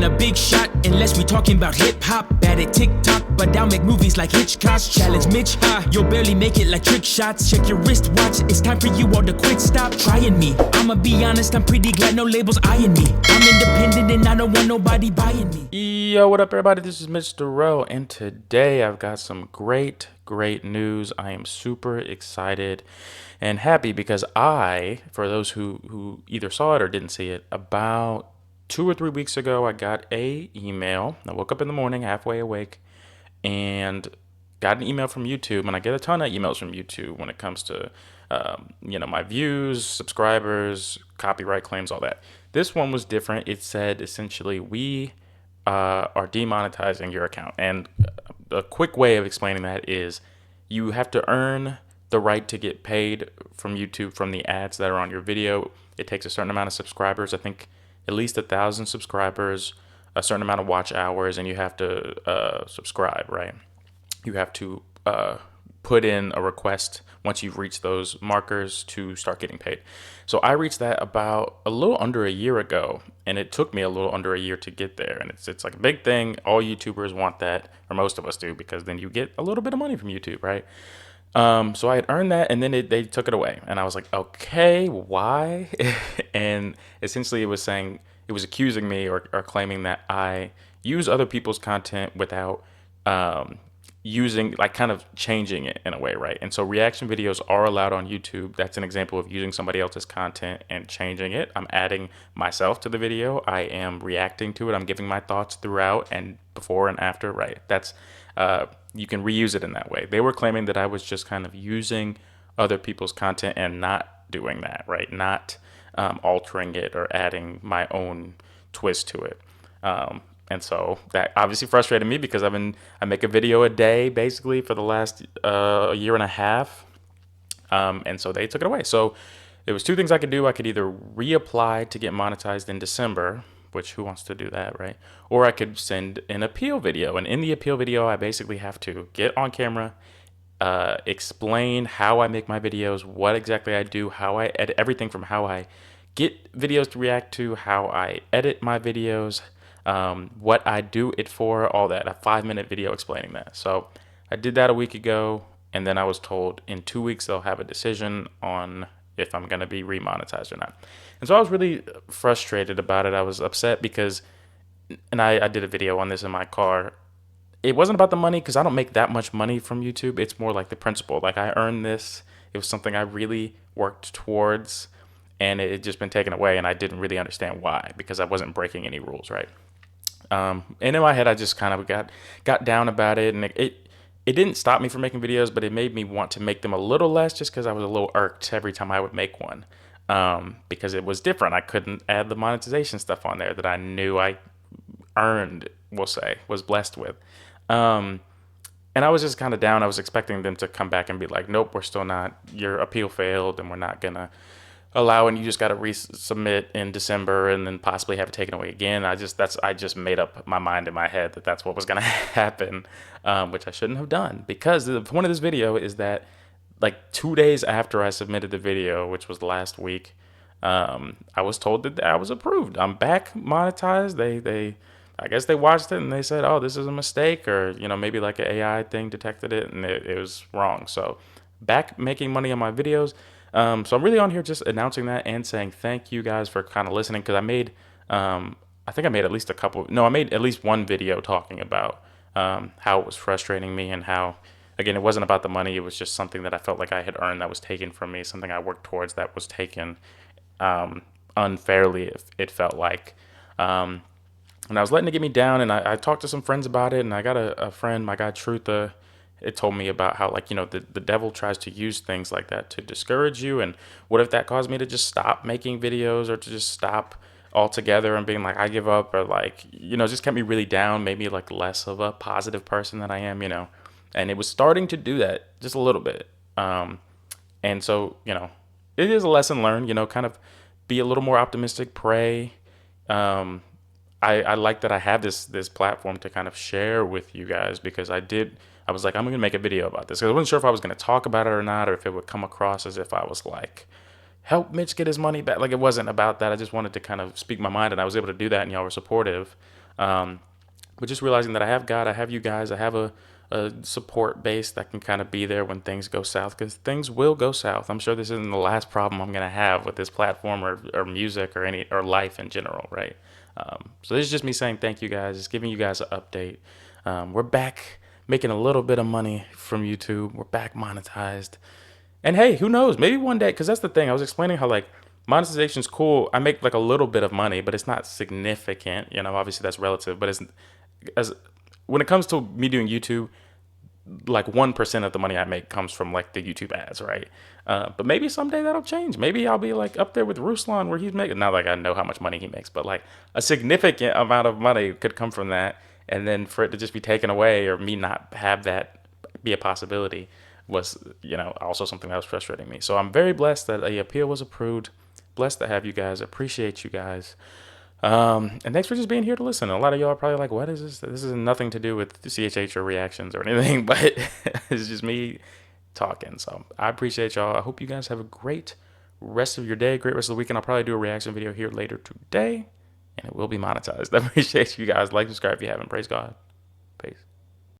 a big shot, unless we talking about hip-hop. Bad at TikTok, but I'll make movies like Hitchcock. Challenge Mitch, you'll barely make it like trick shots. Check your wristwatch, it's time for you all to quit. Stop trying me. I'ma be honest, I'm pretty glad no labels eyeing me. I'm independent and I don't want nobody buying me. Yo, what up everybody? This is Mitch Darrell, and today I've got some great news. I am super excited and happy because for those who either saw it or didn't see it, about 2 or 3 weeks ago, I got a email. I woke up in the morning halfway awake and got an email from YouTube, and I get a ton of emails from YouTube when it comes to my views, subscribers, copyright claims, all that. This one was different. It said essentially, we are demonetizing your account. And a quick way of explaining that is you have to earn the right to get paid from YouTube from the ads that are on your video. It takes a certain amount of subscribers, I think at least 1,000 subscribers, a certain amount of watch hours, and you have to subscribe, right? You have to put in a request once you've reached those markers to start getting paid. So I reached that about a little under a year ago, and it took me a little under a year to get there. And it's like a big thing. All YouTubers want that, or most of us do, because then you get a little bit of money from YouTube, right? So I had earned that, and then they took it away, and I was like, okay, why? And essentially it was accusing me or claiming that I use other people's content without kind of changing it in a way, right? And so reaction videos are allowed on YouTube. That's an example of using somebody else's content and changing it. I'm adding myself to the video. I am reacting to it. I'm giving my thoughts throughout and before and after, right? That's you can reuse it in that way. They were claiming that I was just kind of using other people's content and not doing that, right? Not altering it or adding my own twist to it. And so that obviously frustrated me because I make a video a day basically for the last year and a half. And so they took it away. So there was two things I could do. I could either reapply to get monetized in December, which who wants to do that, right? Or I could send an appeal video. And in the appeal video, I basically have to get on camera, explain how I make my videos, what exactly I do, how I edit, everything from how I get videos to react to, how I edit my videos, what I do it for, all that. A 5-minute video explaining that. So I did that a week ago, and then I was told in 2 weeks they'll have a decision on if I'm going to be remonetized or not. And so I was really frustrated about it. I was upset because, and I did a video on this in my car. It wasn't about the money because I don't make that much money from YouTube. It's more like the principle. Like, I earned this. It was something I really worked towards, and it had just been taken away, and I didn't really understand why, because I wasn't breaking any rules, right? And in my head, I just kind of got down about it, and it didn't stop me from making videos, but it made me want to make them a little less, just because I was a little irked every time I would make one, because it was different. I couldn't add the monetization stuff on there that I knew I earned, was blessed with. And I was just kind of down. I was expecting them to come back and be like, nope, we're still not, your appeal failed, and we're not going to allow, and you just got to resubmit in December and then possibly have it taken away again. I just made up my mind in my head that that's what was going to happen, which I shouldn't have done, because the point of this video is that like 2 days after I submitted the video, which was last week, I was told that I was approved. I'm back monetized. I guess they watched it and they said, oh, this is a mistake, or maybe like an AI thing detected it and it was wrong. So back making money on my videos. So I'm really on here just announcing that and saying thank you guys for kind of listening, because I made at least one video talking about how it was frustrating me, and how, again, it wasn't about the money. It was just something that I felt like I had earned that was taken from me, something I worked towards that was taken unfairly, it felt like. And I was letting it get me down, and I talked to some friends about it, and I got a friend, my guy Trutha. It told me about how, like, the devil tries to use things like that to discourage you. And what if that caused me to just stop making videos, or to just stop altogether and being like, I give up, or like, just kept me really down, made me like less of a positive person than I am, and it was starting to do that just a little bit. And so, it is a lesson learned, kind of be a little more optimistic, pray. I like that I have this platform to kind of share with you guys, because I was like, I'm going to make a video about this. I wasn't sure if I was going to talk about it or not, or if it would come across as if I was like, help Mitch get his money back. Like, it wasn't about that. I just wanted to kind of speak my mind, and I was able to do that, and y'all were supportive. But just realizing that I have God, I have you guys, I have a support base that can kind of be there when things go south, because things will go south. I'm sure this isn't the last problem I'm going to have with this platform or music or life in general, right? So this is just me saying thank you guys, just giving you guys an update. We're back making a little bit of money from YouTube. We're back monetized. And hey, who knows? Maybe one day, because that's the thing. I was explaining how like monetization's cool. I make like a little bit of money, but it's not significant. Obviously that's relative. But it's as when it comes to me doing YouTube, like 1% of the money I make comes from like the YouTube ads, right? But maybe someday that'll change. Maybe I'll be like up there with Ruslan where he's making, not like I know how much money he makes, but like a significant amount of money could come from that. And then for it to just be taken away or me not have that be a possibility was, also something that was frustrating me. So I'm very blessed that the appeal was approved. Blessed to have you guys. Appreciate you guys. And thanks for just being here to listen. A lot of y'all are probably like, what is this? This is nothing to do with CHH or reactions or anything, but it's just me talking. So I appreciate y'all. I hope you guys have a great rest of your day, great rest of the weekend. I'll probably do a reaction video here later today, and it will be monetized. I appreciate you guys. Like, subscribe if you haven't. Praise God. Peace.